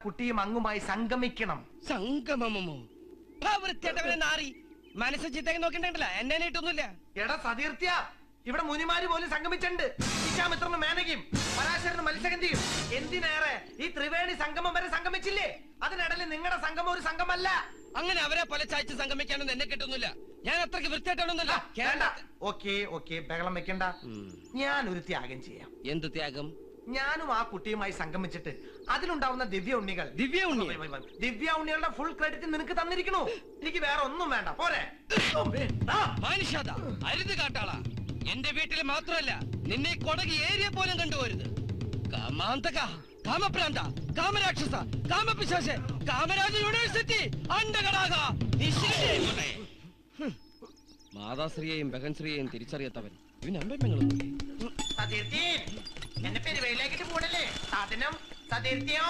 കുട്ടിയും അങ്ങുമായി സംഗമിക്കണം. സംഗമമോ? വൃത്തിയായിട്ടവനെ നാറി മനസ്സ് ചിത്തേക്ക് നോക്കിണ്ടല്ല എന്നെ നീട്ടൊന്നുമില്ല. എടാ സതീർത്യ, ഇവിടെ മുനിമാര് പോലും സംഗമിച്ചിട്ടുണ്ട്. വിശ്വാമിത്രനും മേനകയും പരാശരനും മത്സ്യഗന്ധിയും എന്തിനേറെ ഈ ത്രിവേണി സംഗമം വരെ സംഗമിച്ചില്ലേ? അതിനിടയിൽ നിങ്ങളുടെ സംഗമം ഒരു സംഗമല്ല. അങ്ങനെ അവരെ പല ചായച്ച് സംഗമിക്കാനൊന്നും എന്നെ കിട്ടുന്നില്ല. ഞാൻ അത്രയ്ക്ക് വൃത്തിയായിട്ടാണൊന്നുമില്ല. ഓക്കെ ബഹളം വെക്കണ്ട. ഞാൻ ഒരു ത്യാഗം ചെയ്യാം. എന്ത് ത്യാഗം? ഞാനും ആ കുട്ടിയുമായി സംഗമിച്ചിട്ട് അതിലുണ്ടാവുന്ന ദിവ്യ ഉണ്ണികൾ, ദിവ്യ ഉണ്ണികളുടെ ഫുൾ ക്രെഡിറ്റ് നിനക്ക് തന്നിരിക്കണു. എനിക്ക് വേറെ ഒന്നും വേണ്ട, പോരെ? മനുഷ്യത അരുത് കാട്ടാളാ. എന്റെ വീട്ടിൽ മാത്രമല്ല, നിന്നെ കൊടകി ഏരിയ പോലും കണ്ടുപോരുത്. കാമാന്തക, കാമപ്രാന്ത, കാമരാക്ഷസ, കാമപിശാച, കാമരാജ യൂണിവേഴ്സിറ്റി അണ്ടകടാക. മാതാശ്രീയെയും ബഹൻശ്രീയെയും തിരിച്ചറിയാത്തവൻ ഇവൻ അമ്പങ്ങളൊന്നും. എന്നെ പെരുവയിലേക്കിട്ട് പോടല്ലേ സാധനം സതീർത്യോ.